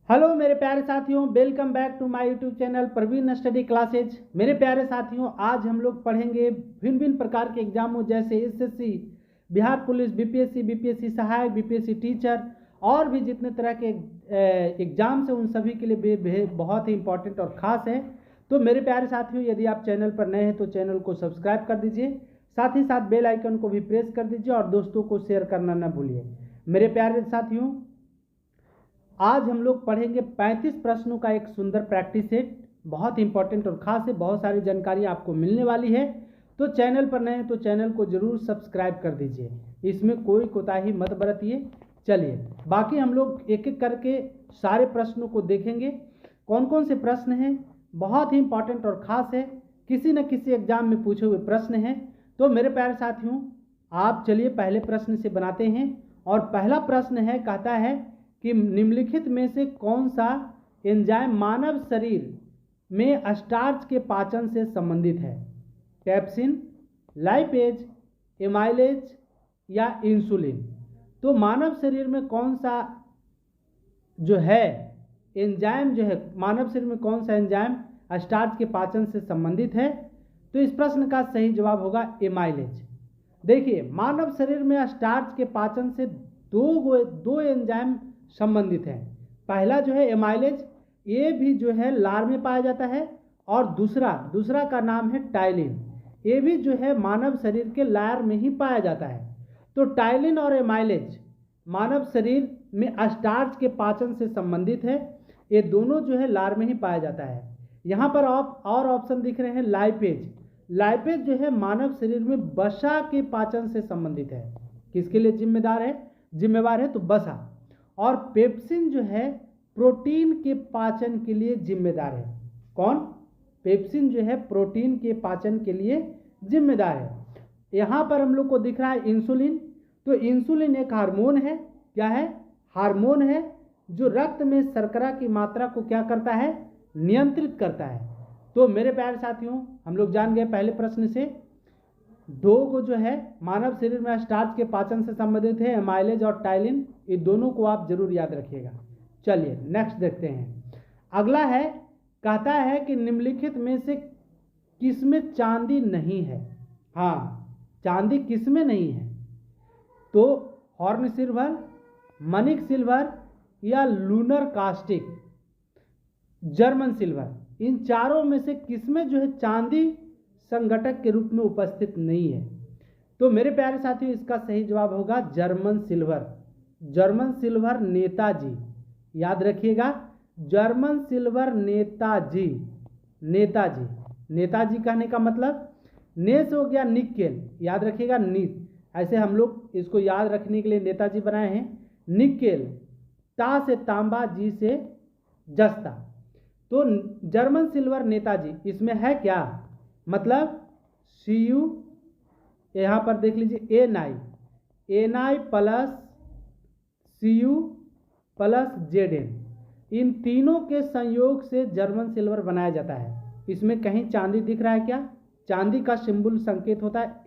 Hello मेरे प्यारे साथियों, welcome back to my YouTube channel Praveen study classes. मेरे प्यारे साथियों, आज हम लोग पढ़ेंगे भिन्न भिन्न प्रकार के एग्जामों जैसे एसएससी, बिहार पुलिस, बीपीएससी सहायक, बीपीएससी टीचर और भी जितने तरह के एग्जाम्स हैं उन सभी के लिए बहुत ही इंपॉर्टेंट और ख़ास है। तो मेरे प्यारे साथियों, यदि आप चैनल पर नए हैं तो चैनल को सब्सक्राइब कर दीजिए, साथ ही साथ बेल आइकन को भी प्रेस कर दीजिए और दोस्तों को शेयर करना न भूलिए। मेरे प्यारे साथियों, आज हम लोग पढ़ेंगे 35 प्रश्नों का एक सुंदर प्रैक्टिस सेट, बहुत इंपॉर्टेंट और खास है। बहुत सारी जानकारी आपको मिलने वाली है। तो चैनल पर नए हैं तो चैनल को जरूर सब्सक्राइब कर दीजिए, इसमें कोई कोताही मत बरतिए। चलिए बाकी हम लोग एक एक करके सारे प्रश्नों को देखेंगे। कौन कौन से प्रश्न हैं, बहुत ही इंपॉर्टेंट और ख़ास है, किसी न किसी एग्जाम में पूछे हुए प्रश्न हैं। तो मेरे प्यारे साथियों, आप चलिए पहले प्रश्न से बनाते हैं। और पहला प्रश्न है, कहता है कि निम्नलिखित में से कौन सा एंजाइम मानव शरीर में स्टार्च के पाचन से संबंधित है? कैप्सिन, लाइपेज, एमाइलेज या इंसुलिन। तो मानव शरीर में कौन सा जो है एंजाइम जो है, मानव शरीर में कौन सा एंजाइम स्टार्च के पाचन से संबंधित है? तो इस प्रश्न का सही जवाब होगा एमाइलेज। देखिए, मानव शरीर में स्टार्च के पाचन से दो एंजाइम संबंधित है। पहला जो है एमाइलेज, ये भी जो है लार में पाया जाता है, और दूसरा का नाम है टाइलिन, ये भी जो है मानव शरीर के लार में ही पाया जाता है। तो टाइलिन और एमाइलेज मानव शरीर में स्टार्च के पाचन से संबंधित है। ये दोनों जो है लार में ही पाया जाता है। यहाँ पर और ऑप्शन दिख रहे हैं, लाइपेज जो है मानव शरीर में वसा के पाचन से संबंधित है। किसके लिए जिम्मेवार है? तो वसा। और पेप्सिन जो है प्रोटीन के पाचन के लिए जिम्मेदार है। कौन? पेप्सिन जो है प्रोटीन के पाचन के लिए जिम्मेदार है। यहाँ पर हम लोग को दिख रहा है इंसुलिन। तो इंसुलिन एक हार्मोन है। क्या है? हार्मोन है जो रक्त में शर्करा की मात्रा को क्या करता है? नियंत्रित करता है। तो मेरे प्यारे साथियों, हम लोग जान गए पहले प्रश्न से, दो को जो है मानव शरीर में स्टार्च के पाचन से संबंधित है, एमाइलेज और टाइलिन। ये दोनों को आप जरूर याद रखिएगा। चलिए नेक्स्ट देखते हैं। अगला है, कहता है कि निम्नलिखित में से किसमें चांदी नहीं है? हाँ, चांदी किसमें नहीं है? तो हॉर्न सिल्वर, मनिक सिल्वर या लूनर कास्टिक, जर्मन सिल्वर, इन चारों में से किसमें जो है चांदी संघटक के रूप में उपस्थित नहीं है? तो मेरे प्यारे साथियों, इसका सही जवाब होगा German silver. German silver Netaji, याद रखिएगा, जर्मन सिल्वर नेताजी। नेताजी कहने का मतलब ने से हो गया निकेल, याद रखिएगा ऐसे हम लोग इसको याद रखने के लिए नेताजी बनाए हैं। निकेल, ता से तांबा, जी से जस्ता। तो जर्मन सिल्वर नेताजी, इसमें है क्या? मतलब Cu, यहाँ पर देख लीजिए Na plus Cu plus Zn, इन तीनों के संयोग से जर्मन सिल्वर बनाया जाता है। इसमें कहीं चांदी दिख रहा है क्या? चांदी का सिंबल संकेत होता है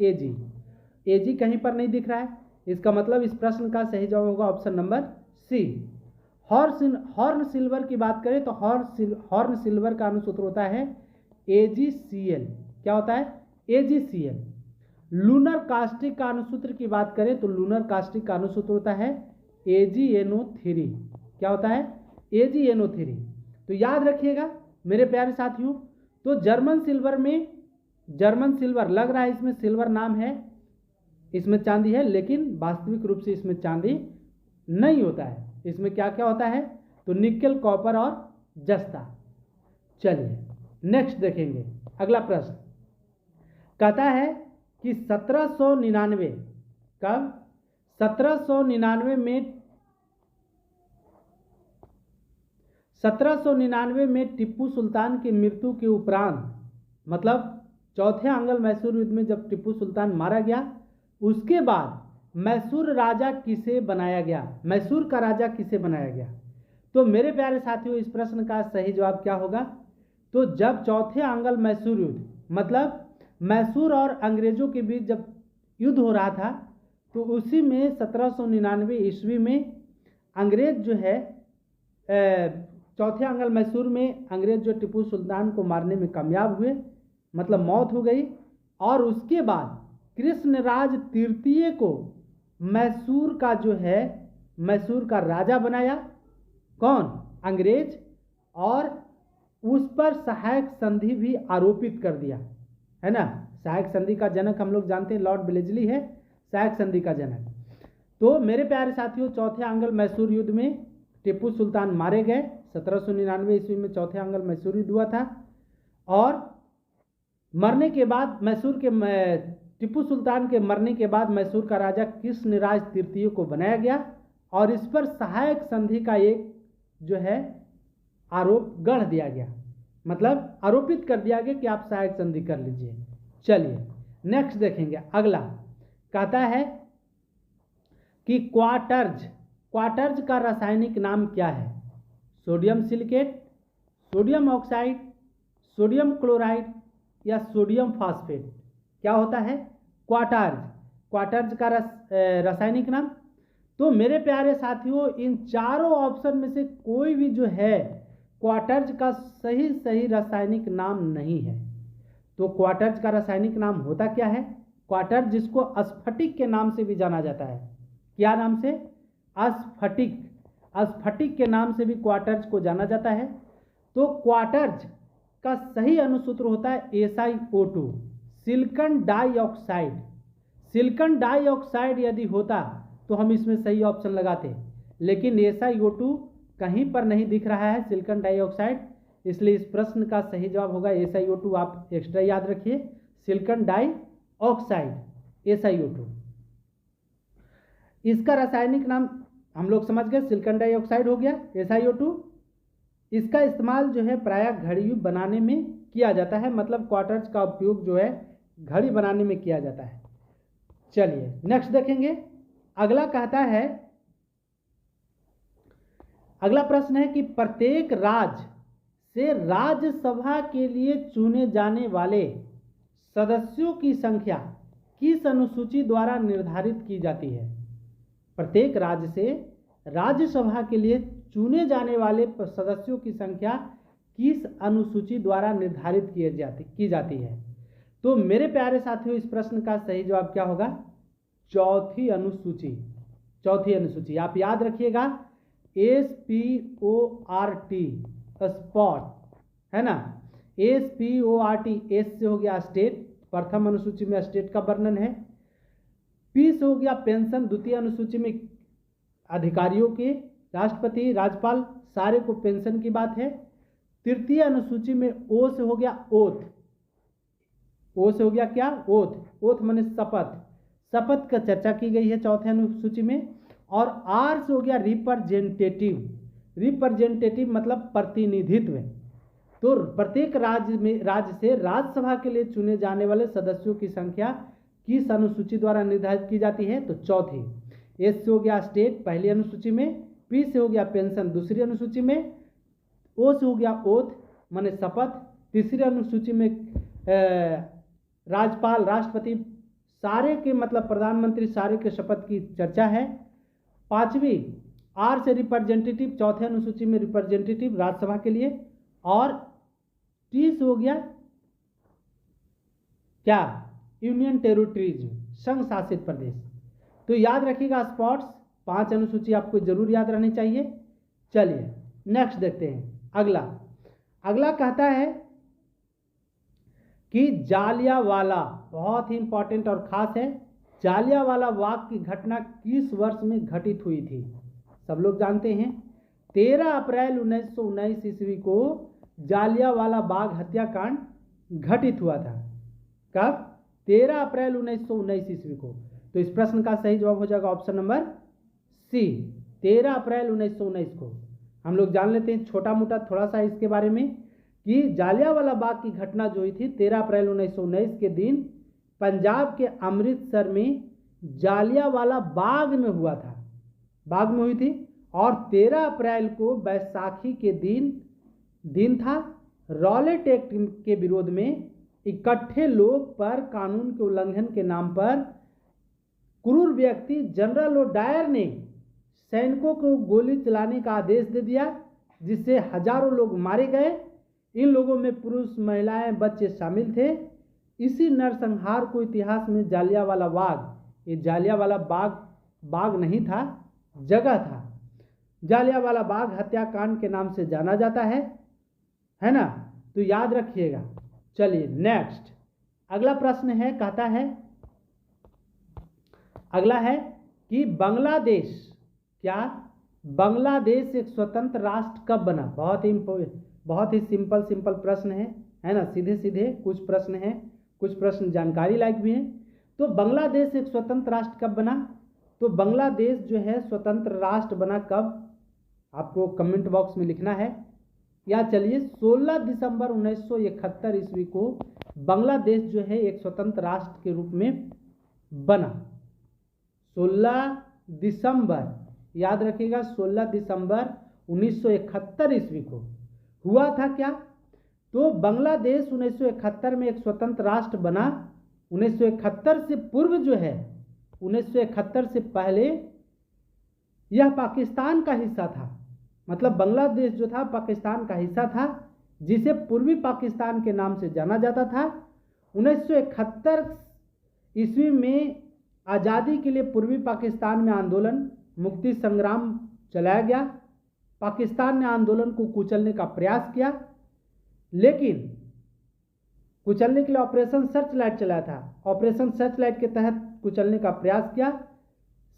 Ag कहीं पर नहीं दिख रहा है। इसका मतलब इस प्रश्न का सही जवाब होगा option number C. Horn silver की बात करें तो हॉर्न सिल्वर का अनुसूत्र होता है AgCl। क्या होता है? AgCl। लूनर कास्टिक का अनुसूत्र की बात करें तो लूनर कास्टिक का अनुसूत्र होता है AgNO3। क्या होता है? AgNO3। तो याद रखिएगा मेरे प्यारे साथियों। तो जर्मन सिल्वर लग रहा है, इसमें सिल्वर नाम है, इसमें चांदी है, लेकिन वास्तविक रूप से इसमें चांदी नहीं होता है। इसमें क्या क्या होता है? तो निकेल, कॉपर और जस्ता। चलिए नेक्स्ट देखेंगे। अगला प्रश्न कहता है कि 1799 कब? 1799 में टिप्पू सुल्तान की मृत्यु के उपरांत, मतलब चौथे आंग्ल मैसूर युद्ध में जब टिप्पू सुल्तान मारा गया, उसके बाद मैसूर का राजा किसे बनाया गया? तो मेरे प्यारे साथियों, इस प्रश्न का सही जवाब क्या होगा? तो जब चौथे आंग्ल मैसूर युद्ध, मतलब मैसूर और अंग्रेजों के बीच जब युद्ध हो रहा था, तो उसी में 1799 ईस्वी में अंग्रेज जो है चौथे आंग्ल मैसूर में अंग्रेज जो टीपू सुल्तान को मारने में कामयाब हुए, मतलब मौत हो गई। और उसके बाद कृष्णराज तृतीय को मैसूर का जो है मैसूर का राजा बनाया, कौन? अंग्रेज। और उस पर सहायक संधि भी आरोपित कर दिया, है ना। सहायक संधि का जनक हम लोग जानते हैं लॉर्ड वेलेस्ली है सहायक संधि का जनक। तो मेरे प्यारे साथियों, चौथे आंग्ल मैसूर युद्ध में टीपू सुल्तान मारे गए। 1799 ईस्वी में चौथे आंग्ल मैसूर युद्ध हुआ था। और मरने के बाद टीपू सुल्तान के मरने के बाद मैसूर का राजा कृष्णराज तृतीय को बनाया गया और इस पर सहायक संधि का एक जो है आरोप गढ़ दिया गया, मतलब आरोपित कर दिया गया कि आप सहायक संधि कर लीजिए। चलिए नेक्स्ट देखेंगे। अगला कहता है कि क्वार्टर्ज का रासायनिक नाम क्या है? Sodium silicate, sodium oxide, sodium chloride या सोडियम फास्फेट? क्या होता है? क्वार्टर्ज का रासायनिक नाम। तो मेरे प्यारे साथियों, इन चारों ऑप्शन में से कोई भी जो है क्वार्टर्ज का सही रासायनिक नाम नहीं है। तो क्वार्टर्ज का रासायनिक नाम होता क्या है? क्वार्टर्ज, जिसको स्फटिक के नाम से भी जाना जाता है। क्या नाम से? स्फटिक के नाम से भी क्वार्टर्ज को जाना जाता है। तो क्वार्टर्ज का सही अनुसूत्र होता है SiO2, silicon dioxide. Silicon dioxide यदि होता तो हम इसमें सही ऑप्शन लगाते, लेकिन SiO2 कहीं पर नहीं दिख रहा है, सिलिकॉन डाइऑक्साइड, इसलिए इस प्रश्न का सही जवाब होगा SiO2। आप एक्स्ट्रा याद रखिए, सिलिकॉन डाइऑक्साइड SiO2। इसका रासायनिक नाम हम लोग समझ गए, सिलिकॉन डाइऑक्साइड हो गया SiO2। इसका इस्तेमाल जो है प्रायः घड़ी बनाने में किया जाता है, मतलब क्वार्टर्ज का उपयोग जो है घड़ी बनाने में किया जाता है। चलिए नेक्स्ट देखेंगे। अगला कहता है, अगला प्रश्न है कि प्रत्येक राज्य से राज्यसभा के लिए चुने जाने वाले सदस्यों की संख्या किस अनुसूची द्वारा निर्धारित की जाती है? प्रत्येक राज्य से राज्यसभा के लिए चुने जाने वाले सदस्यों की संख्या किस अनुसूची द्वारा निर्धारित की जाती है? तो मेरे प्यारे साथियों, इस प्रश्न का सही जवाब क्या होगा? चौथी अनुसूची। आप याद रखिएगा, SPORT, स्पॉट, है ना। SPORT, S से हो गया स्टेट, प्रथम अनुसूची में स्टेट का वर्णन है। P से हो गया पेंशन, द्वितीय अनुसूची में अधिकारियों के, राष्ट्रपति, राज्यपाल, सारे को पेंशन की बात है। तृतीय अनुसूची में O से हो गया ओथ। O से हो गया क्या? ओथ माने शपथ का चर्चा की गई है चौथे अनुसूची में। और R से हो गया रिप्रेजेंटेटिव मतलब प्रतिनिधित्व। तो प्रत्येक राज्य से राज्यसभा के लिए चुने जाने वाले सदस्यों की संख्या किस अनुसूची द्वारा निर्धारित की जाती है? तो चौथी। S से हो गया स्टेट पहली अनुसूची में, P से हो गया पेंशन दूसरी अनुसूची में, O से हो गया ओथ माने शपथ तीसरी अनुसूची में, राज्यपाल, राष्ट्रपति सारे के मतलब प्रधानमंत्री सारे के शपथ की चर्चा है। पांचवी R से रिप्रेजेंटेटिव, चौथे अनुसूची में रिप्रेजेंटेटिव राज्यसभा के लिए। और T से हो गया क्या? यूनियन टेरिटरीज, संघ शासित प्रदेश। तो याद रखिएगा स्पॉट्स, 5 अनुसूची आपको जरूर याद रहनी चाहिए। चलिए नेक्स्ट देखते हैं। अगला कहता है कि जालियांवाला, बहुत ही इंपॉर्टेंट और खास है, जालियांवाला बाग की घटना किस वर्ष में घटित हुई थी? सब लोग जानते हैं 13 अप्रैल 1919 ईस्वी को जालियांवाला बाग हत्याकांड घटित हुआ था। कब? 13 अप्रैल 1919 ईस्वी को। तो इस प्रश्न का सही जवाब हो जाएगा ऑप्शन नंबर C, 13 अप्रैल 1919 को। हम लोग जान लेते हैं छोटा मोटा थोड़ा सा इसके बारे में कि जालियांवाला बाग की घटना जो हुई थी 13 अप्रैल 1919 के दिन पंजाब के अमृतसर में जालियांवाला बाग में हुआ था, बाग में हुई थी। और 13 अप्रैल को बैसाखी के दिन था। रॉलेट एक्ट के विरोध में इकट्ठे लोग पर कानून के उल्लंघन के नाम पर क्रूर व्यक्ति जनरल ओडायर ने सैनिकों को गोली चलाने का आदेश दे दिया जिससे हजारों लोग मारे गए। इन लोगों में पुरुष, महिलाएं, बच्चे शामिल थे। इसी नरसंहार को इतिहास में जालियांवाला बाग, ये जालियांवाला बाग नहीं था, जगह था, जालियांवाला बाग हत्याकांड के नाम से जाना जाता है ना, तो याद रखिएगा। चलिए नेक्स्ट, अगला प्रश्न है, कहता है, अगला है कि बांग्लादेश, क्या बांग्लादेश एक स्वतंत्र राष्ट्र कब बना? बहुत ही सिंपल प्रश्न है ना, सीधे सीधे कुछ प्रश्न हैं, कुछ प्रश्न जानकारी लायक भी हैं। तो बांग्लादेश एक स्वतंत्र राष्ट्र कब बना? तो बांग्लादेश जो है स्वतंत्र राष्ट्र बना कब? आपको कमेंट बॉक्स में लिखना है। या चलिए 16 दिसंबर 1971 ईस्वी को बांग्लादेश जो है एक स्वतंत्र राष्ट्र के रूप में बना। 16 दिसंबर, याद रखिएगा, 16 दिसंबर 1971 ईस्वी को हुआ था क्या? तो बांग्लादेश 1971 में एक स्वतंत्र राष्ट्र बना। 1971 से पूर्व जो है, 1971 से पहले यह पाकिस्तान का हिस्सा था। मतलब बांग्लादेश जो था पाकिस्तान का हिस्सा था, जिसे पूर्वी पाकिस्तान के नाम से जाना जाता था। 1971 ईस्वी में आज़ादी के लिए पूर्वी पाकिस्तान में आंदोलन, मुक्ति संग्राम चलाया गया। पाकिस्तान ने आंदोलन को कुचलने का प्रयास किया, लेकिन कुचलने के लिए ऑपरेशन सर्चलाइट चलाया था। ऑपरेशन सर्चलाइट के तहत कुचलने का प्रयास किया,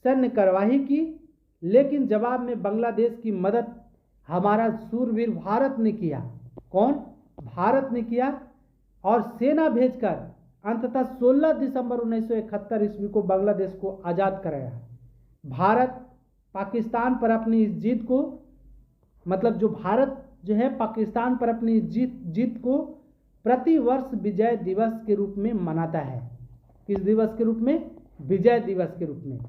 सैन्य कार्यवाही की, लेकिन जवाब में बांग्लादेश की मदद हमारा सूरवीर भारत ने किया। कौन? भारत ने किया, और सेना भेजकर अंततः 16 दिसंबर 1971 ईस्वी को बांग्लादेश को आज़ाद कराया। भारत पाकिस्तान पर अपनी इस जीत को, मतलब जो भारत जो है पाकिस्तान पर अपनी जीत को प्रति वर्ष विजय दिवस के रूप में मनाता है। किस दिवस के रूप में? विजय दिवस के रूप में।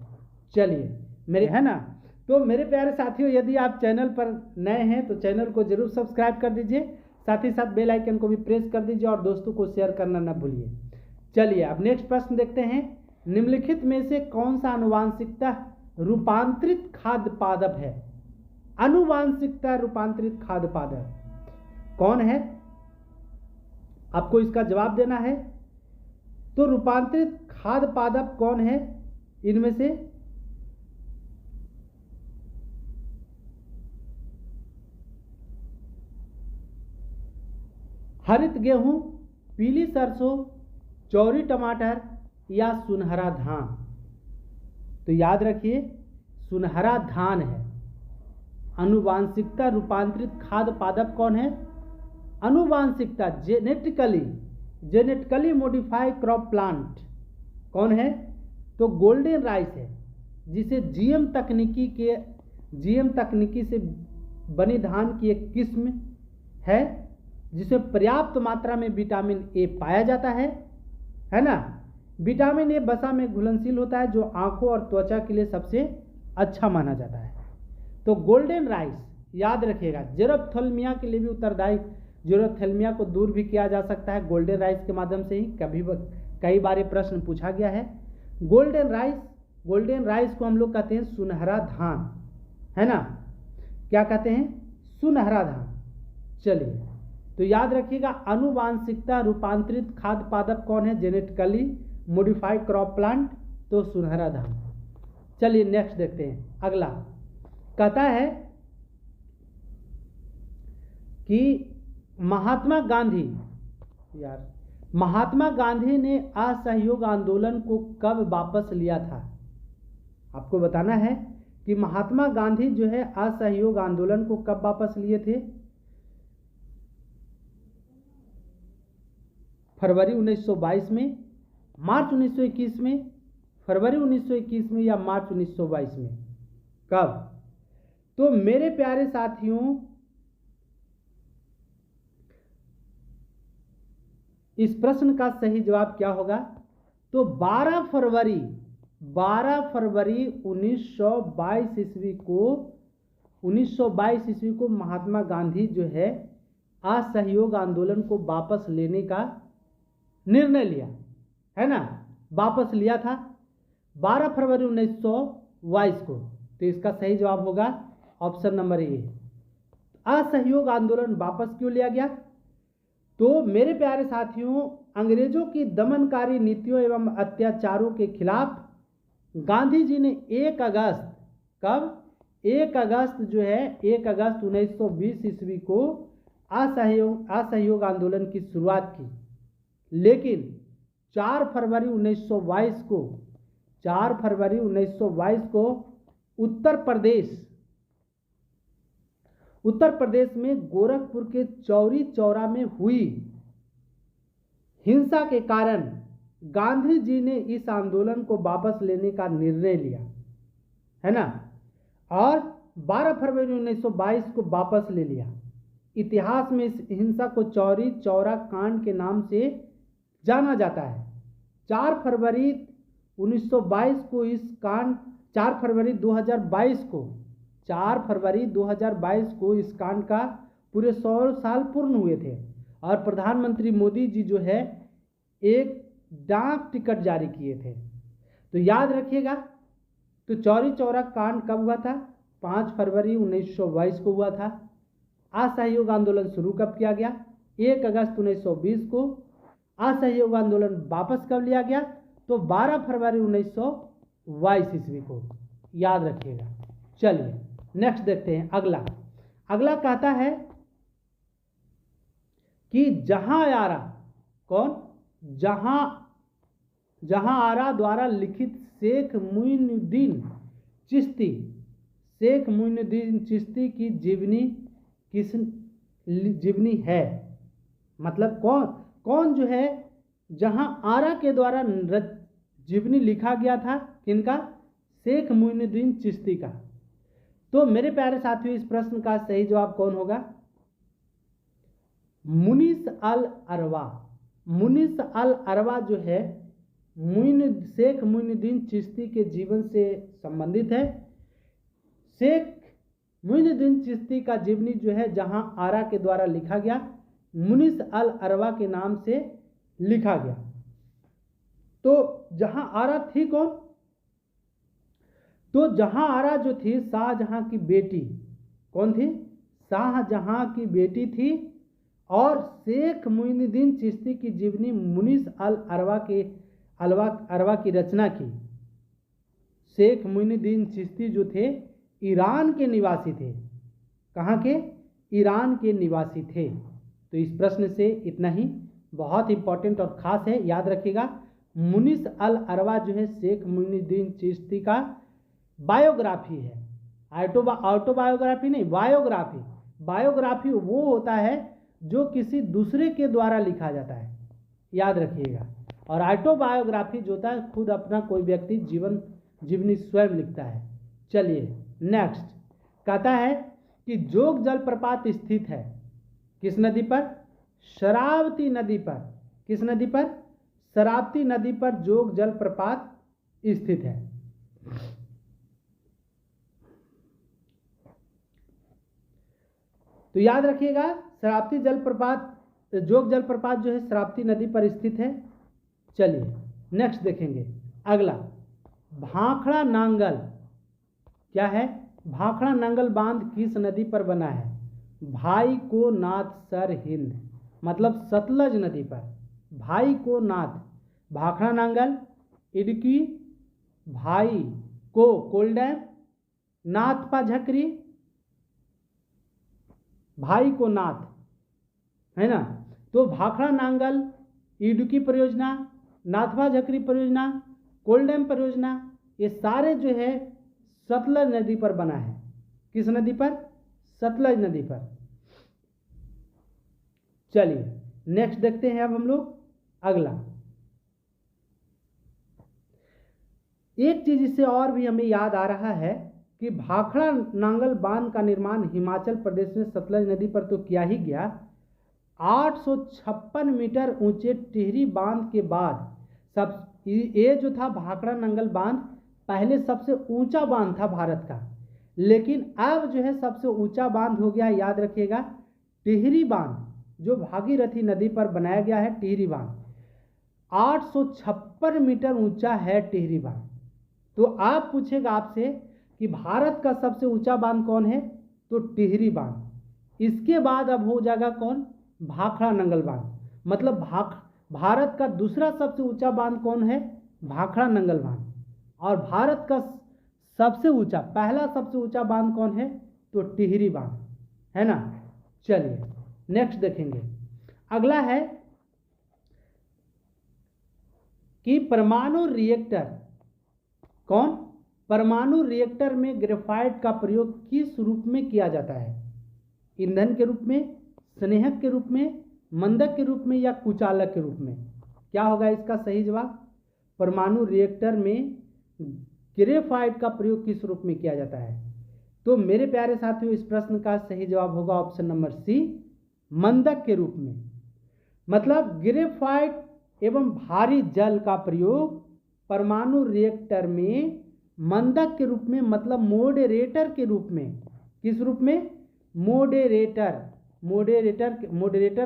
चलिए मेरे, है ना, तो मेरे प्यारे साथियों, यदि आप चैनल पर नए हैं तो चैनल को जरूर सब्सक्राइब कर दीजिए, साथ ही साथ बेल आइकन को भी प्रेस कर दीजिए और दोस्तों को शेयर करना न भूलिए। चलिए अब नेक्स्ट प्रश्न देखते हैं। निम्नलिखित में से कौन सा आनुवांशिकता रूपांतरित खाद्य पादप है? आनुवांशिकता रूपांतरित खाद्य पादप कौन है? आपको इसका जवाब देना है। तो रूपांतरित खाद्य पादप कौन है इनमें से? हरित गेहूं, पीली सरसों, चौरी टमाटर या सुनहरा धान? तो याद रखिए सुनहरा धान है। आनुवांशिकता रूपांतरित खाद्य पादप कौन है? आनुवांशिकता जेनेटिकली मॉडिफाइड क्रॉप प्लांट कौन है? तो गोल्डन राइस है, जिसे जीएम तकनीकी से बनी धान की एक किस्म है, जिसमें पर्याप्त मात्रा में विटामिन ए पाया जाता है ना। विटामिन ए वसा में घुलनशील होता है, जो आंखों और त्वचा के लिए सबसे अच्छा माना जाता है। तो गोल्डन राइस याद रखिएगा। जेरोप्थेल्मिया के लिए भी उत्तरदायी, जेरोप्थेल्मिया को दूर भी किया जा सकता है गोल्डन राइस के माध्यम से ही। कई बार ये प्रश्न पूछा गया है। गोल्डन राइस को हम लोग कहते हैं सुनहरा धान, है ना। क्या कहते हैं? सुनहरा धान। चलिए तो याद रखिएगा आनुवांशिकता रूपांतरित खाद्य पादप कौन है? जेनेटिकली मॉडिफाइड क्रॉप प्लांट, तो सुनहरा धान। चलिए नेक्स्ट देखते हैं। अगला कहता है कि महात्मा गांधी ने असहयोग आंदोलन को कब वापस लिया था? आपको बताना है कि महात्मा गांधी जो है असहयोग आंदोलन को कब वापस लिए थे? फरवरी 1922 में, मार्च 1921 में, फरवरी 1921 में या मार्च 1922 में? कब? तो मेरे प्यारे साथियों, इस प्रश्न का सही जवाब क्या होगा? तो 12 फरवरी 1922 ईस्वी को महात्मा गांधी जो है असहयोग आंदोलन को वापस लेने का निर्णय लिया, है ना। वापस लिया था 12 फरवरी 1922 को। तो इसका सही जवाब होगा ऑप्शन नंबर ए। असहयोग आंदोलन वापस क्यों लिया गया? तो मेरे प्यारे साथियों, अंग्रेजों की दमनकारी नीतियों एवं अत्याचारों के खिलाफ गांधी जी ने 1 अगस्त, कब? 1 अगस्त जो है 1 अगस्त 1920 ईस्वी को असहयोग आंदोलन की शुरुआत की। लेकिन 4 फरवरी 1922 को उत्तर प्रदेश में गोरखपुर के चौरी चौरा में हुई हिंसा के कारण गांधी जी ने इस आंदोलन को वापस लेने का निर्णय लिया, है ना, और 12 फरवरी 1922 को वापस ले लिया। इतिहास में इस हिंसा को चौरी चौरा कांड के नाम से जाना जाता है। 4 फरवरी 2022 को इस कांड का पूरे 100 साल पूर्ण हुए थे और प्रधानमंत्री मोदी जी जो है एक डाक टिकट जारी किए थे। तो याद रखिएगा, तो चौरी चौरा कांड कब हुआ था? 5 फरवरी 1922 को हुआ था। असहयोग आंदोलन शुरू कब किया गया? 1 अगस्त 1920 को। असहयोग आंदोलन वापस कब लिया गया? तो 12 फरवरी 1922 ईस्वी को। याद रखिएगा। चलिए नेक्स्ट देखते हैं। अगला कहता है कि जहां आरा, कौन? जहां आरा द्वारा लिखित शेख मुइनुद्दीन चिश्ती की जीवनी है। मतलब कौन जो है जहां आरा के द्वारा जीवनी लिखा गया था? किनका? शेख मुइनुद्दीन चिश्ती का। तो मेरे प्यारे साथियों, इस प्रश्न का सही जवाब कौन होगा? मुनीस अल अरवा जो है शेख मुइनुद्दीन चिश्ती के जीवन से संबंधित है। शेख मुइनुद्दीन चिश्ती का जीवनी जो है जहां आरा के द्वारा लिखा गया, मुनीस अल अरवा के नाम से लिखा गया। तो जहां आरा थी कौन? तो जहां आरा जो थी शाहजहां की बेटी। कौन थी? शाहजहां की बेटी थी और शेख मुइनुद्दीन चिश्ती की जीवनी मुनीस अल अरवा की रचना की। शेख मुइनुद्दीन चिश्ती जो थे ईरान के निवासी थे। कहाँ के? ईरान के निवासी थे। तो इस प्रश्न से इतना ही, बहुत इंपॉर्टेंट और ख़ास है, याद रखिएगा। मुनीस अल अरवा जो है शेख मुइनुद्दीन चिश्ती का बायोग्राफी है। ऑटोबायोग्राफी नहीं, बायोग्राफी। बायोग्राफी वो होता है जो किसी दूसरे के द्वारा लिखा जाता है, याद रखिएगा। और ऑटोबायोग्राफी जो होता है खुद अपना कोई व्यक्ति जीवनी स्वयं लिखता है। चलिए नेक्स्ट कहता है कि जोग जलप्रपात स्थित है किस नदी पर? शरावती नदी पर। किस नदी पर? शरावती नदी पर जोग जलप्रपात स्थित है। तो याद रखिएगा, जोग जलप्रपात जो है शरावती नदी पर स्थित है। चलिए नेक्स्ट देखेंगे। अगला, भाखड़ा नांगल क्या है? भाखड़ा नांगल बांध किस नदी पर बना है? भाई को नाथ सर हिंद, मतलब सतलज नदी पर। भाई को नाथ, भाखड़ा नांगल, इडकी, भाई को कोल्डैम, नाथपा झकरी, भाई को नाथ, है ना। तो भाखड़ा नांगल, इडुकी परियोजना, नाथपा झकरी परियोजना, कोल्डैम परियोजना, ये सारे जो है सतलज नदी पर बना है। किस नदी पर? सतलज नदी पर। चलिए नेक्स्ट देखते हैं अब हम लोग। अगला एक चीज इससे और भी हमें याद आ रहा है कि भाखड़ा नांगल बांध का निर्माण हिमाचल प्रदेश में सतलज नदी पर तो किया ही गया। 856 मीटर ऊंचे टिहरी बांध के बाद ये जो था भाखड़ा नांगल बांध पहले सबसे ऊंचा बांध था भारत का, लेकिन अब जो है सबसे ऊंचा बांध हो गया, याद रखिएगा, टिहरी बांध, जो भागीरथी नदी पर बनाया गया है। टिहरी बांध 856 मीटर ऊंचा है टिहरी बांध। तो आप पूछेगा आपसे कि भारत का सबसे ऊंचा बांध कौन है? तो टिहरी बांध। इसके बाद अब हो जाएगा कौन, भाखड़ा नंगल बांध। मतलब भारत का दूसरा सबसे ऊंचा बांध कौन है, भाखड़ा नंगल बांध। और भारत का सबसे ऊंचा, पहला सबसे ऊंचा बांध कौन है, तो टिहरी बांध है ना। चलिए नेक्स्ट देखेंगे। अगला है कि परमाणु रिएक्टर, कौन, परमाणु रिएक्टर में ग्रेफाइट का प्रयोग किस रूप में किया जाता है, ईंधन के रूप में, स्नेहक के रूप में, मंदक के रूप में या कुचालक के रूप में। क्या होगा इसका सही जवाब, परमाणु रिएक्टर में ग्रेफाइट का प्रयोग किस रूप में किया जाता है। तो मेरे प्यारे साथियों इस प्रश्न का सही जवाब होगा ऑप्शन नंबर सी, मंदक के रूप में। मतलब ग्रेफाइट एवं भारी जल का प्रयोग परमाणु रिएक्टर में मंदक के रूप में, मतलब मॉडरेटर के रूप में, किस रूप में, मॉडरेटर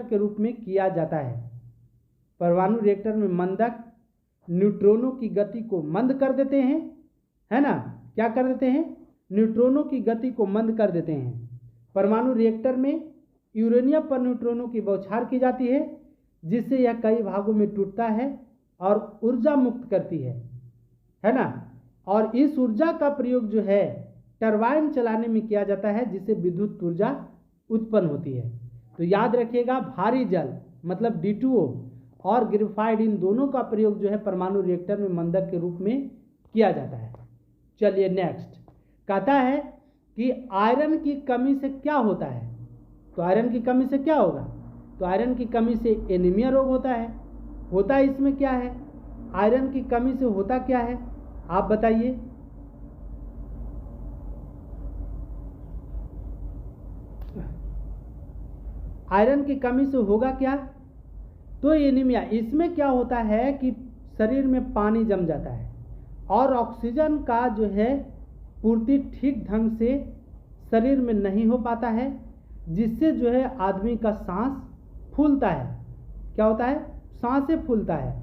के रूप में किया जाता है। परमाणु रिएक्टर में मंदक न्यूट्रॉनों की गति को मंद कर देते हैं, है ना, क्या कर देते हैं, न्यूट्रॉनों की गति को मंद कर देते हैं। परमाणु रिएक्टर में यूरेनियम पर न्यूट्रॉनों की बौछार की जाती है, जिससे यह कई भागों में टूटता है और ऊर्जा मुक्त करती है ना। और इस ऊर्जा का प्रयोग जो है टरबाइन चलाने में किया जाता है, जिससे विद्युत ऊर्जा उत्पन्न होती है। तो याद रखिएगा, भारी जल मतलब D2O और ग्रेफाइट, इन दोनों का प्रयोग जो है परमाणु रिएक्टर में मंदक के रूप में किया जाता है। चलिए नेक्स्ट, कहता है कि आयरन की कमी से क्या होता है। तो आयरन की कमी से क्या होगा, तो आयरन की कमी से एनीमिया रोग होता है। होता इसमें क्या है, आयरन की कमी से होता क्या है, आप बताइए। आयरन की कमी से होगा क्या, तो एनीमिया। इसमें क्या होता है कि शरीर में पानी जम जाता है और ऑक्सीजन का जो है पूर्ति ठीक ढंग से शरीर में नहीं हो पाता है, जिससे जो है आदमी का सांस फूलता है। क्या होता है, सांसें फूलता है।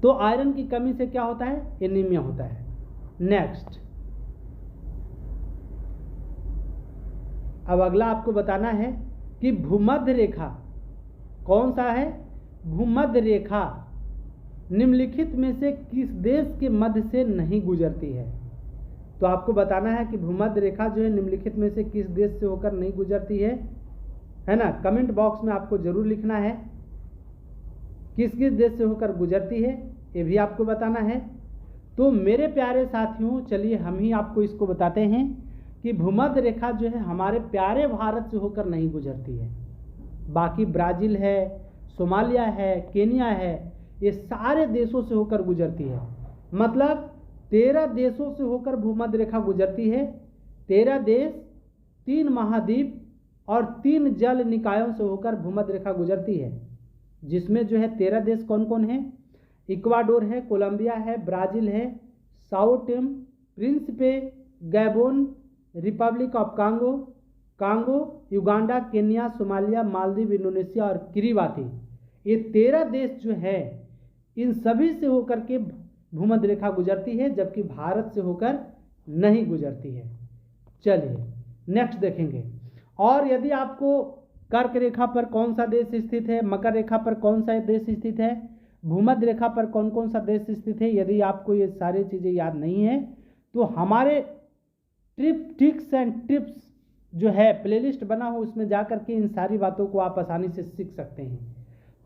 तो आयरन की कमी से क्या होता है, एनीमिया होता है। नेक्स्ट, अब अगला आपको बताना है कि भूमध्य रेखा कौन सा है, भूमध्य रेखा निम्नलिखित में से किस देश के मध्य से नहीं गुजरती है। तो आपको बताना है कि भूमध्य रेखा जो है निम्नलिखित में से किस देश से होकर नहीं गुजरती है ना। कमेंट बॉक्स में आपको जरूर लिखना है किस किस देश से होकर गुजरती है, ये भी आपको बताना है। तो मेरे प्यारे साथियों, चलिए हम ही आपको इसको बताते हैं कि भूमध्य रेखा जो है हमारे प्यारे भारत से होकर नहीं गुजरती है। बाकी ब्राज़ील है, सोमालिया है, केनिया है, ये सारे देशों से होकर गुजरती है। मतलब 13 देशों से होकर भूमध्य रेखा गुजरती है। 13 देश, 3 महाद्वीप और 3 जल निकायों से होकर भूमध्य रेखा गुजरती है, जिसमें जो है 13 देश कौन कौन है, इक्वाडोर है, कोलंबिया है, ब्राज़ील है, Sao Thome, Principe, Gabon, Republic of Congo, Uganda, Kenya, Somalia, Maldives, Indonesia और किरिबाती। ये 13 देश जो है इन सभी से होकर के भूमध्य रेखा गुजरती है, जबकि भारत से होकर नहीं गुजरती है। चलिए नेक्स्ट देखेंगे। और यदि आपको कर्क रेखा पर कौन सा देश स्थित है, मकर रेखा पर कौन सा देश स्थित है, भूमध्य रेखा पर कौन कौन सा देश स्थित है, यदि आपको ये सारी चीज़ें याद नहीं है तो हमारे ट्रिक्स एंड टिप्स जो है प्लेलिस्ट बना हो, उसमें जा कर के इन सारी बातों को आप आसानी से सीख सकते हैं।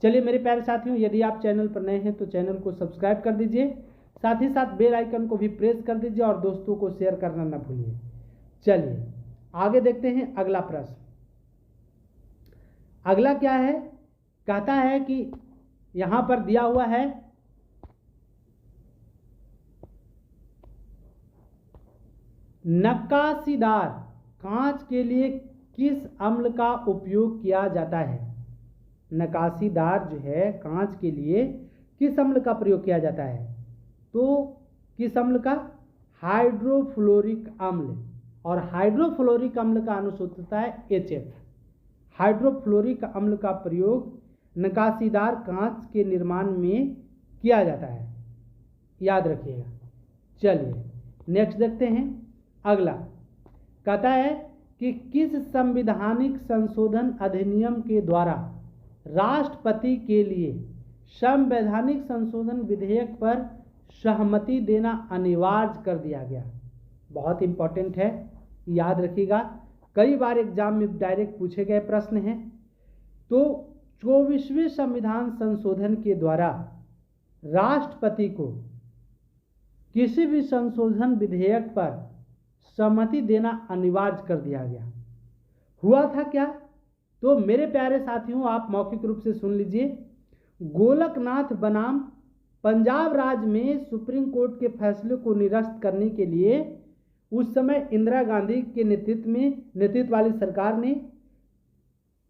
चलिए मेरे प्यारे साथियों, यदि आप चैनल पर नए हैं तो चैनल को सब्सक्राइब कर दीजिए, साथ ही साथ बेल आइकन को भी प्रेस कर दीजिए और दोस्तों को शेयर करना ना भूलिए। चलिए आगे देखते हैं अगला प्रश्न। अगला क्या है, कहता है कि यहां पर दिया हुआ है नक्काशीदार कांच के लिए किस अम्ल का उपयोग किया जाता है। नक्काशीदार जो है कांच के लिए किस अम्ल का प्रयोग किया जाता है, तो किस अम्ल का, हाइड्रोफ्लोरिक अम्ल। और हाइड्रोफ्लोरिक अम्ल का अनुसूत्र होता है HF। हाइड्रोफ्लोरिक अम्ल का प्रयोग नक्काशीदार कांच के निर्माण में किया जाता है, याद रखिएगा। चलिए नेक्स्ट देखते हैं। अगला कहता है कि किस संवैधानिक संशोधन अधिनियम के द्वारा राष्ट्रपति के लिए संवैधानिक संशोधन विधेयक पर सहमति देना अनिवार्य कर दिया गया। बहुत इंपॉर्टेंट है, याद रखिएगा, कई बार एग्जाम में डायरेक्ट पूछे गए प्रश्न हैं। तो 24वें संविधान संशोधन के द्वारा राष्ट्रपति को किसी भी संशोधन विधेयक पर सहमति देना अनिवार्य कर दिया गया। हुआ था क्या? तो मेरे प्यारे साथियों, आप मौखिक रूप से सुन लीजिए। गोलकनाथ बनाम पंजाब राज्य में सुप्रीम कोर्ट के फैसले को निरस्त करने के लिए उस समय इंदिरा गांधी के नेतृत्व वाली सरकार ने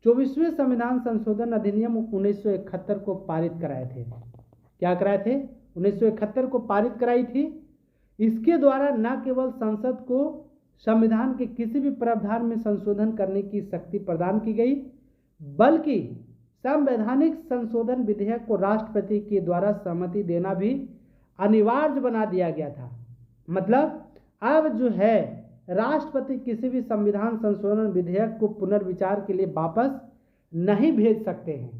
24वें संविधान संशोधन अधिनियम 1971 को पारित कराए थे। क्या कराए थे? 1971 को पारित कराई थी। इसके द्वारा न केवल संसद को संविधान के किसी भी प्रावधान में संशोधन करने की शक्ति प्रदान की गई, बल्कि संवैधानिक संशोधन विधेयक को राष्ट्रपति के द्वारा सहमति देना भी अनिवार्य बना दिया गया था। मतलब अब जो है राष्ट्रपति किसी भी संविधान संशोधन विधेयक को पुनर्विचार के लिए वापस नहीं भेज सकते हैं,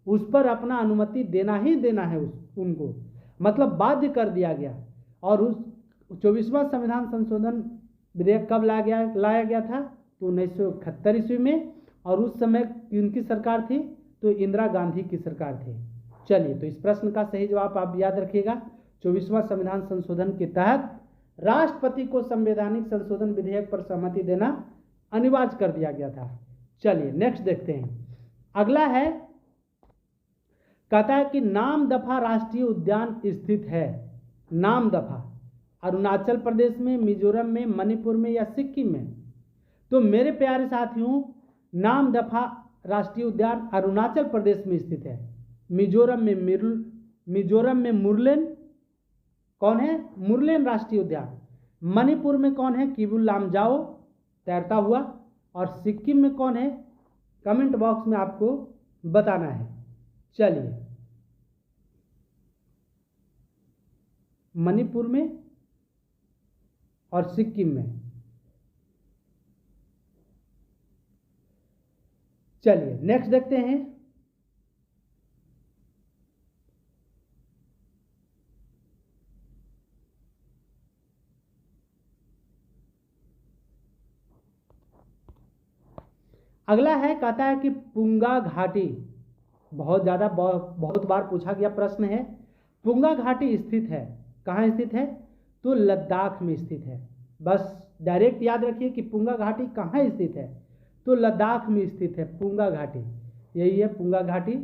उस पर अपना अनुमति देना ही देना है उनको, मतलब बाध्य कर दिया गया। और उस 24वां संविधान संशोधन विधेयक कब लाया गया था? तो 1971 ईस्वी में, और उस समय किनकी सरकार थी? तो इंदिरा गांधी की सरकार थी। चलिए, तो इस प्रश्न का सही जवाब आप याद रखिएगा। 24वां संविधान संशोधन के तहत राष्ट्रपति को संवैधानिक संशोधन विधेयक पर सहमति देना अनिवार्य कर दिया गया था। चलिए नेक्स्ट देखते हैं। अगला है, कहता है कि नामदफा राष्ट्रीय उद्यान स्थित है। नामदफा अरुणाचल प्रदेश में, मिजोरम में, मणिपुर में या सिक्किम में? तो मेरे प्यारे साथियों, नामदफा राष्ट्रीय उद्यान अरुणाचल प्रदेश में स्थित है। मिजोरम में मुरलेन कौन है? मुरलेन राष्ट्रीय उद्यान। मणिपुर में कौन है? किबुल लामजाओ तैरता हुआ। और सिक्किम में कौन है? कमेंट बॉक्स में आपको बताना है। चलिए, मणिपुर में और सिक्किम में। चलिए नेक्स्ट देखते हैं। अगला है, कहता है कि पुंगा घाटी, बहुत बार पूछा गया प्रश्न है। पुंगा घाटी स्थित है, कहाँ स्थित है? तो लद्दाख में स्थित है। बस डायरेक्ट याद रखिए कि पुंगा घाटी कहाँ स्थित है? तो लद्दाख में स्थित है पुंगा घाटी। यही है पुंगा घाटी,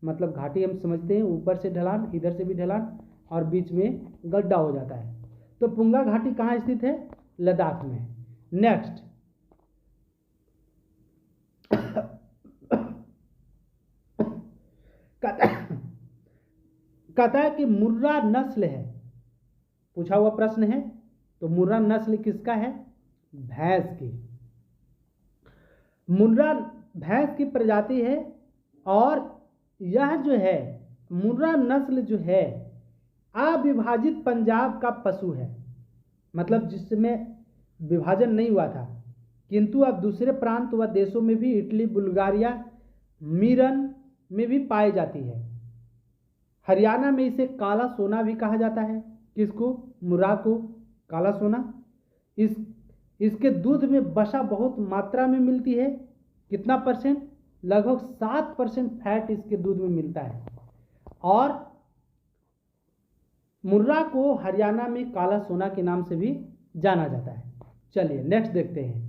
मतलब घाटी हम समझते हैं ऊपर से ढलान, इधर से भी ढलान, और बीच में गड्ढा हो जाता है। तो पुंगा घाटी कहाँ स्थित है? लद्दाख में। नेक्स्ट, कहता है कि मुर्रा नस्ल है, पूछा हुआ प्रश्न है। तो मुर्रा नस्ल किसका है? भैंस की। मुर्रा भैंस की प्रजाति है, और यह जो है मुर्रा नस्ल जो है अविभाजित पंजाब का पशु है, मतलब जिसमें विभाजन नहीं हुआ था, किंतु अब दूसरे प्रांत व देशों में भी, इटली, बुल्गारिया, मीरन में भी पाई जाती है। हरियाणा में इसे काला सोना भी कहा जाता है। किसको? मुर्रा को काला सोना। इसके दूध में वसा बहुत मात्रा में मिलती है। कितना परसेंट? लगभग 7% फैट इसके दूध में मिलता है। और मुर्रा को हरियाणा में काला सोना के नाम से भी जाना जाता है। चलिए नेक्स्ट देखते हैं।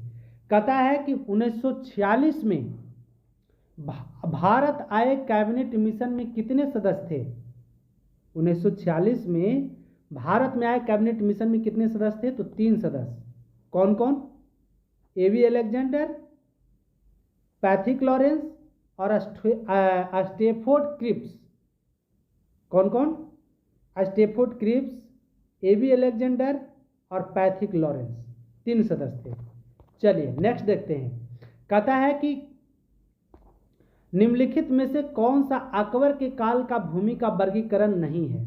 कहता है कि 1946 में भारत आए कैबिनेट मिशन में कितने सदस्य थे? 1946 में भारत में आए कैबिनेट मिशन में कितने सदस्य थे? तो 3 सदस्य। कौन कौन? एवी अलेक्जेंडर, पैथिक लॉरेंस और स्टेफोर्ड क्रिप्स। कौन कौन? स्टेफोर्ड क्रिप्स, एवी अलेक्जेंडर और पैथिक लॉरेंस, 3 सदस्य थे। चलिए नेक्स्ट देखते हैं। कहता है कि निम्नलिखित में से कौन सा अकबर के काल का भूमि का वर्गीकरण नहीं है?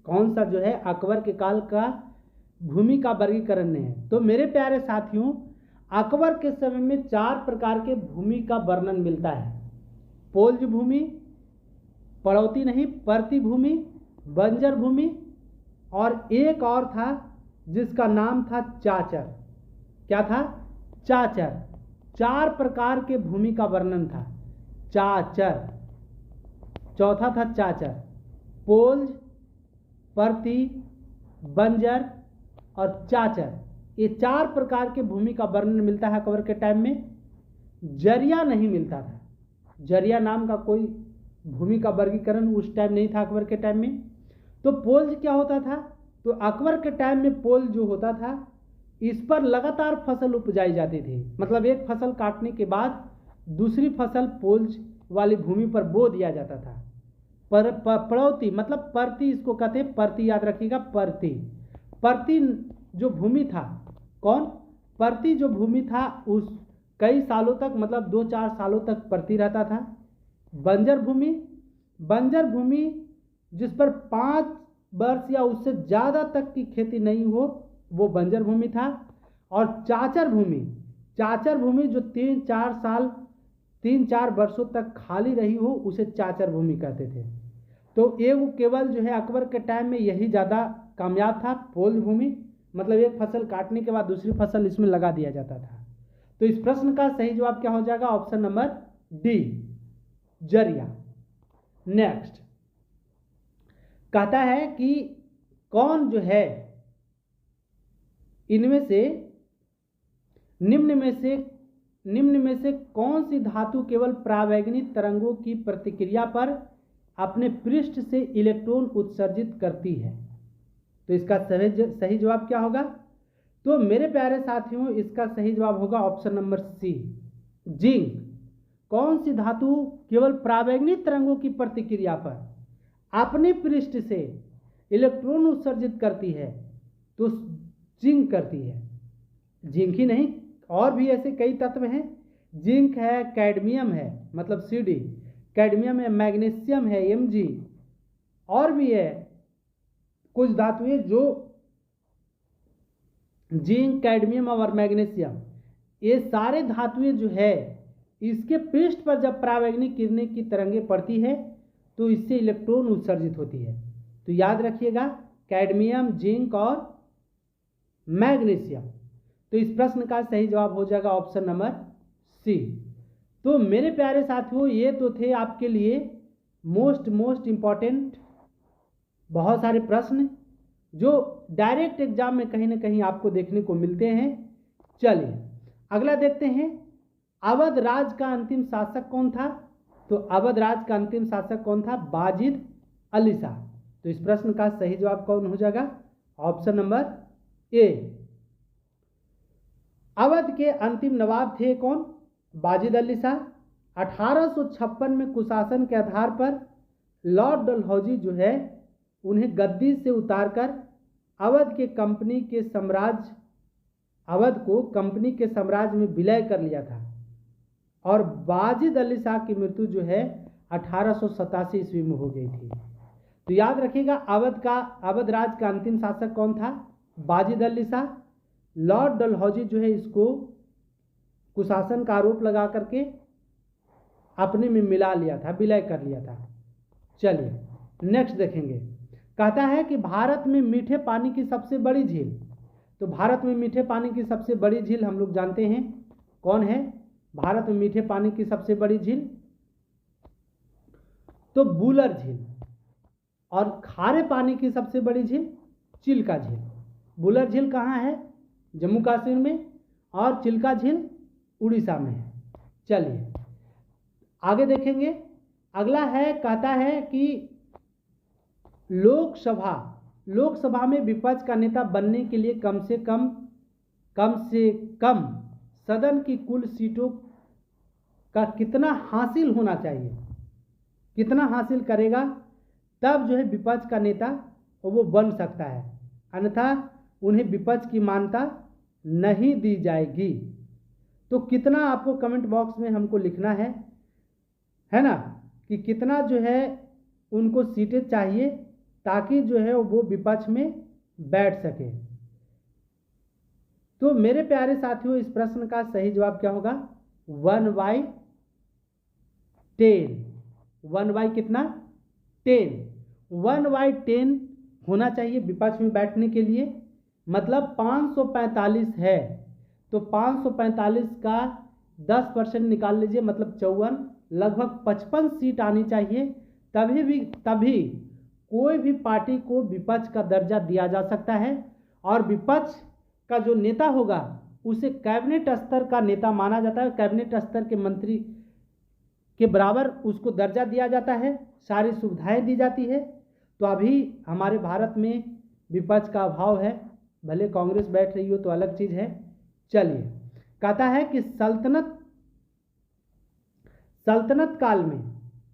कौन सा जो है अकबर के काल का भूमि का वर्गीकरण नहीं है? तो मेरे प्यारे साथियों, अकबर के समय में 4 प्रकार के भूमि का वर्णन मिलता है। पोल्ज भूमि, पड़ौती नहीं, परती भूमि, बंजर भूमि, और एक और था जिसका नाम था चाचर। क्या था? चाचर। 4 प्रकार के भूमि का वर्णन था। चाचर, चौथा था चाचर। पोल्ज, परती, बंजर और चाचर, ये 4 प्रकार के भूमि का वर्णन मिलता है अकबर के टाइम में। जरिया नहीं मिलता था। जरिया नाम का कोई भूमि का वर्गीकरण उस टाइम नहीं था अकबर के टाइम में। तो पोल्ज क्या होता था? तो अकबर के टाइम में पोल जो होता था, इस पर लगातार फसल उपजाई जाती थी। मतलब एक फसल काटने के बाद दूसरी फसल पोल्ज वाली भूमि पर बो दिया जाता था। पड़ौती मतलब परती, इसको कहते हैं परती, याद रखिएगा परती। परती जो भूमि था, कौन? परती जो भूमि था उस कई सालों तक, मतलब 2-4 सालों तक परती रहता था। बंजर भूमि, बंजर भूमि जिस पर 5 वर्ष या उससे ज़्यादा तक की खेती नहीं हो, वो बंजर भूमि था। और चाचर भूमि, चाचर भूमि जो 3-4 साल 3-4 वर्षों तक खाली रही हो, उसे चाचर भूमि कहते थे। तो ये वो केवल जो है अकबर के टाइम में यही ज़्यादा कामयाब था, पोल भूमि, मतलब एक फसल काटने के बाद दूसरी फसल इसमें लगा दिया जाता था। तो इस प्रश्न का सही जवाब क्या हो जाएगा? ऑप्शन नंबर डी, जरिया। नेक्स्ट कहता है कि कौन जो है इनमें से निम्न में से कौन सी धातु केवल परावैंगनी तरंगों की प्रतिक्रिया पर अपने पृष्ठ से इलेक्ट्रॉन उत्सर्जित करती है? तो इसका सही जवाब क्या होगा? तो मेरे प्यारे साथियों, इसका सही जवाब होगा ऑप्शन नंबर सी, जिंक। कौन सी धातु केवल परावैंगनी तरंगों की प्रतिक्रिया पर अपने पृष्ठ से इलेक्ट्रॉन उत्सर्जित करती है? तो जिंक करती है। जिंक ही नहीं, और भी ऐसे कई तत्व हैं। जिंक है, कैडमियम है मतलब Cd, कैडमियम है, मैग्नीशियम है Mg, और भी है कुछ धातुएं जो जिंक, कैडमियम और मैग्नीशियम, ये सारे धातुएं जो है इसके पृष्ठ पर जब परावैंगनी किरणें की तरंगें पड़ती है तो इससे इलेक्ट्रॉन उत्सर्जित होती है। तो याद रखिएगा, कैडमियम, जिंक और मैग्नीशियम। तो इस प्रश्न का सही जवाब हो जाएगा ऑप्शन नंबर सी। तो मेरे प्यारे साथियों, ये तो थे आपके लिए मोस्ट इम्पॉर्टेंट बहुत सारे प्रश्न जो डायरेक्ट एग्जाम में कहीं ना कहीं आपको देखने को मिलते हैं। चलिए अगला देखते हैं, अवध राज का अंतिम शासक कौन था? तो अवध राज का अंतिम शासक कौन था? बाजिद अली शाह। तो इस प्रश्न का सही जवाब कौन हो जाएगा? Option number A. अवध के अंतिम नवाब थे कौन? बाजिद अली शाह। 1856 में कुशासन के आधार पर लॉर्ड डलहौजी जो है उन्हें गद्दी से उतारकर अवध को कंपनी के साम्राज्य में विलय कर लिया था। और बाजिद अली शाह की मृत्यु जो है 1887 ईस्वी में हो गई थी। तो याद रखिएगा, अवध राज का अंतिम शासक कौन था? बाजिद अली शाह। लॉर्ड डलहौजी जो है इसको कुशासन का आरोप लगा करके अपने में मिला लिया था, विलय कर लिया था। चलिए नेक्स्ट देखेंगे, कहता है कि भारत में मीठे पानी की सबसे बड़ी झील। तो भारत में मीठे पानी की सबसे बड़ी झील हम लोग जानते हैं कौन है? भारत में मीठे पानी की सबसे बड़ी झील तो बूलर झील। और खारे पानी की सबसे बड़ी झील चिल्का झील। बूलर झील कहाँ है? जम्मू कश्मीर में, और चिल्का झील उड़ीसा में है। चलिए आगे देखेंगे, अगला है, कहता है कि लोकसभा में विपक्ष का नेता बनने के लिए कम से कम सदन की कुल सीटों का कितना हासिल होना चाहिए? कितना हासिल करेगा तब जो है विपक्ष का नेता वो बन सकता है, अन्यथा उन्हें विपक्ष की मान्यता नहीं दी जाएगी। तो कितना आपको कमेंट बॉक्स में हमको लिखना है ना, कि कितना जो है उनको सीटें चाहिए ताकि जो है वो विपक्ष में बैठ सके। तो मेरे प्यारे साथियों, इस प्रश्न का सही जवाब क्या होगा? 1/10। 1/, कितना? 10। 1/10 होना चाहिए विपक्ष में बैठने के लिए। मतलब 545 है, तो 545 का 10% निकाल लीजिए, मतलब 54। लगभग 55 सीट आनी चाहिए, तभी कोई भी पार्टी को विपक्ष का दर्जा दिया जा सकता है। और विपक्ष का जो नेता होगा उसे कैबिनेट स्तर का नेता माना जाता है, कैबिनेट स्तर के मंत्री के बराबर उसको दर्जा दिया जाता है, सारी सुविधाएं दी जाती है। तो अभी हमारे भारत में विपक्ष का अभाव है, भले कांग्रेस बैठ रही हो तो अलग चीज है। चलिए, कहता है कि सल्तनत काल में,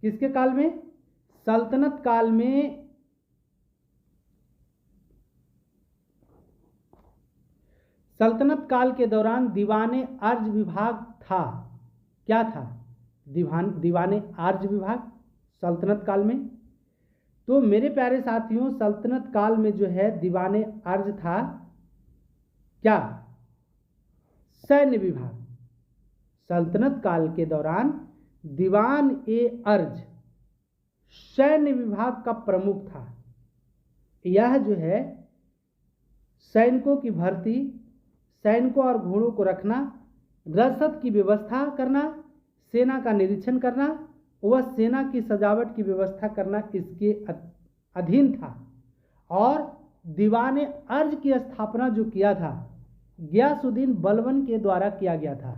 किसके काल में? सल्तनत काल में सल्तनत काल के दौरान दीवाने अर्ज विभाग था। क्या था? दीवाने अर्ज विभाग सल्तनत काल में। तो मेरे प्यारे साथियों, सल्तनत काल में जो है दीवाने अर्ज था क्या? सैन्य विभाग। सल्तनत काल के दौरान दीवान ए अर्ज सैन्य विभाग का प्रमुख था। यह जो है सैनिकों की भर्ती, सैनिकों और घोड़ों को रखना, रसद की व्यवस्था करना, सेना का निरीक्षण करना व सेना की सजावट की व्यवस्था करना इसके अधीन था। और दीवान अर्ज की स्थापना जो किया था गयासुद्दीन बलबन के द्वारा किया गया था।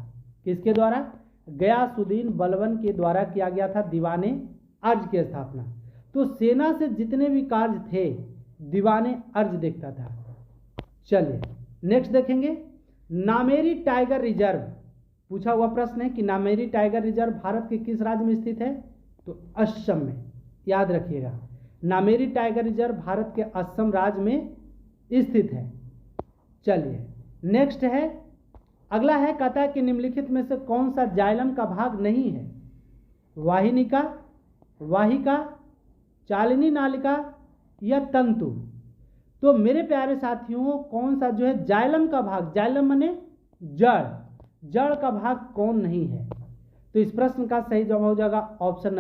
किसके द्वारा? गयासुद्दीन बलबन के द्वारा किया गया था दीवान अर्ज की स्थापना। तो सेना से जितने भी कार्य थे दीवान अर्ज देखता था। चलिए नेक्स्ट देखेंगे, नामेरी टाइगर रिजर्व। पूछा हुआ प्रश्न है कि नामेरी टाइगर रिजर्व भारत के किस राज्य में स्थित है? तो असम में। याद रखिएगा, नामेरी टाइगर रिजर्व भारत के असम राज्य में स्थित है। चलिए नेक्स्ट है, अगला है, कहता है कि निम्नलिखित में से कौन सा जाइलम का भाग नहीं है? वाहिनिका, वाहिका, चालिनी नालिका या तंतु। तो मेरे प्यारे साथियों, कौन सा जो है जाइलम का भाग, जाइलम माने जड़, जड़ का भाग कौन नहीं है? तो इस प्रश्न का सही जवाब हो जाएगा ऑप्शन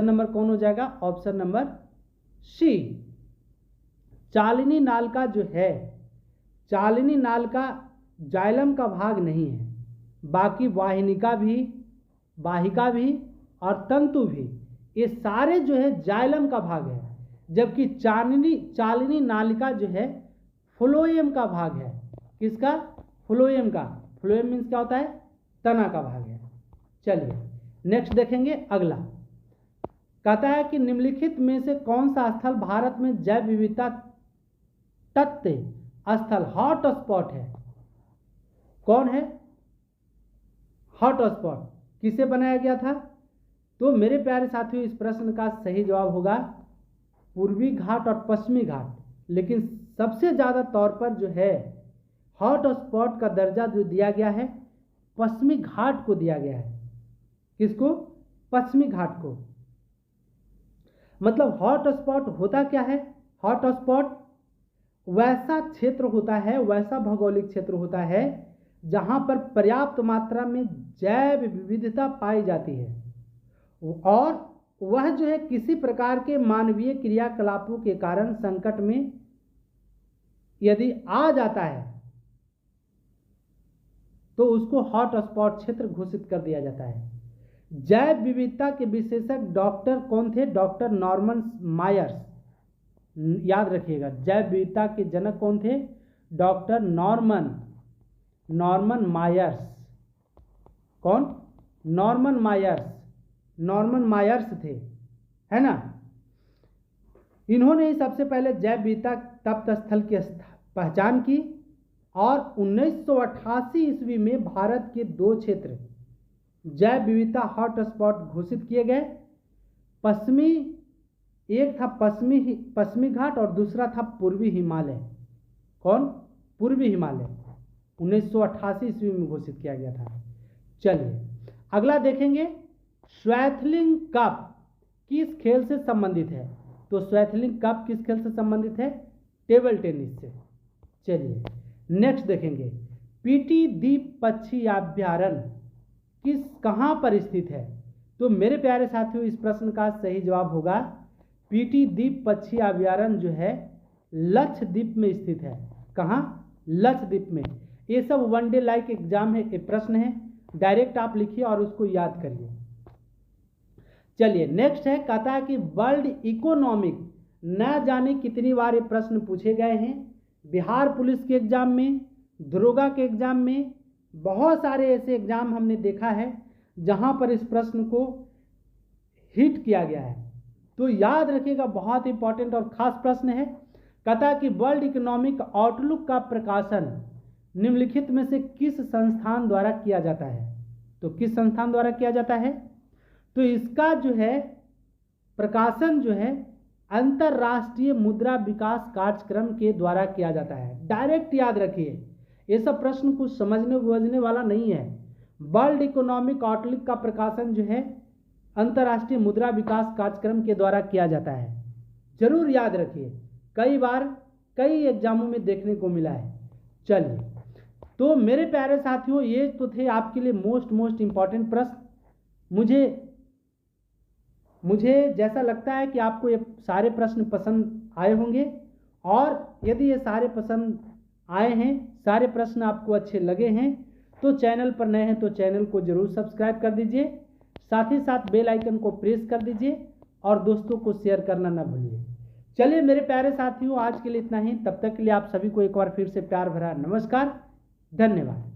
नंबर कौन हो जाएगा? ऑप्शन नंबर सी। चालिनी नालिका जो है, चालिनी नालिका जाइलम का भाग नहीं है। बाकी वाहिनिका भी, वाहिका भी और तंतु भी, ये सारे जो है जाइलम का भाग है। जबकि चालिनी नालिका जो है फ्लोएम का भाग है। किसका? फ्लोएम का। फ्लोएम मीन्स क्या होता है? तना का भाग है। चलिए नेक्स्ट देखेंगे, अगला कहता है कि निम्नलिखित में से कौन सा स्थल भारत में जैव विविधता तत्व स्थल, हॉट स्पॉट है? कौन है हॉट स्पॉट? किसे बनाया गया था? तो मेरे प्यारे साथियों, इस प्रश्न का सही जवाब होगा पूर्वी घाट और पश्चिमी घाट। लेकिन सबसे ज़्यादा तौर पर जो है हॉट स्पॉट का दर्जा जो दिया गया है पश्चिमी घाट को दिया गया है। किसको? पश्चिमी घाट को। मतलब हॉट स्पॉट होता क्या है? हॉट स्पॉट वैसा क्षेत्र होता है, वैसा भौगोलिक क्षेत्र होता है जहां पर पर्याप्त मात्रा में जैव विविधता पाई जाती है और वह जो है किसी प्रकार के मानवीय क्रियाकलापों के कारण संकट में यदि आ जाता है तो उसको हॉट स्पॉट क्षेत्र घोषित कर दिया जाता है। जैव विविधता के विशेषज्ञ डॉक्टर कौन थे? Doctor Norman Myers. याद रखिएगा, जैव विविधता के जनक कौन थे? Doctor Norman Myers. कौन? नॉर्मन मायर्स थे, है ना। इन्होंने ही सबसे पहले जैव विविधता तप्त स्थल की पहचान की और 1988 ईस्वी में भारत के 2 क्षेत्र जैव विविधता हॉट स्पॉट घोषित किए गए। एक था पश्चिमी घाट और दूसरा था पूर्वी हिमालय। कौन? पूर्वी हिमालय 1988 ईस्वी में घोषित किया गया था। चलिए अगला देखेंगे, स्वैथलिंग कप किस खेल से संबंधित है? तो स्वैथलिंग कप किस खेल से संबंधित है? टेबल टेनिस से। चलिए नेक्स्ट देखेंगे, पीटी द्वीप पक्षी अभ्यारण्य कहाँ पर स्थित है? तो मेरे प्यारे साथियों, इस प्रश्न का सही जवाब होगा पीटी द्वीप पक्षी अभ्यारण्य जो है लक्षद्वीप में स्थित है। कहाँ? लक्षद्वीप में। ये सब वनडे लाइक एग्जाम है, ये प्रश्न है, डायरेक्ट आप लिखिए और उसको याद करिए। चलिए नेक्स्ट है, कहता है कि वर्ल्ड इकोनॉमिक न जाने कितनी बार ये प्रश्न पूछे गए हैं बिहार पुलिस के एग्जाम में, दरोगा के एग्जाम में, बहुत सारे ऐसे एग्जाम हमने देखा है जहां पर इस प्रश्न को हिट किया गया है। तो याद रखिएगा, बहुत इंपॉर्टेंट और खास प्रश्न है। कहता कि वर्ल्ड इकोनॉमिक आउटलुक का प्रकाशन निम्नलिखित में से किस संस्थान द्वारा किया जाता है? तो किस संस्थान द्वारा किया जाता है? तो इसका जो है प्रकाशन जो है अंतरराष्ट्रीय मुद्रा विकास कार्यक्रम के द्वारा किया जाता है। डायरेक्ट याद रखिए, ये सब प्रश्न कुछ समझने बुझने वाला नहीं है। वर्ल्ड इकोनॉमिक आउटलुक का प्रकाशन जो है अंतरराष्ट्रीय मुद्रा विकास कार्यक्रम के द्वारा किया जाता है। जरूर याद रखिए, कई बार कई एग्जामों में देखने को मिला है। चलिए, तो मेरे प्यारे साथियों, ये तो थे आपके लिए मोस्ट इंपॉर्टेंट प्रश्न। मुझे जैसा लगता है कि आपको ये सारे प्रश्न पसंद आए होंगे, और यदि ये सारे पसंद आए हैं, सारे प्रश्न आपको अच्छे लगे हैं, तो चैनल पर नए हैं तो चैनल को जरूर सब्सक्राइब कर दीजिए, साथ ही साथ बेल आइकन को प्रेस कर दीजिए और दोस्तों को शेयर करना ना भूलिए। चलिए मेरे प्यारे साथियों, आज के लिए इतना ही। तब तक के लिए आप सभी को एक बार फिर से प्यार भरा नमस्कार, धन्यवाद।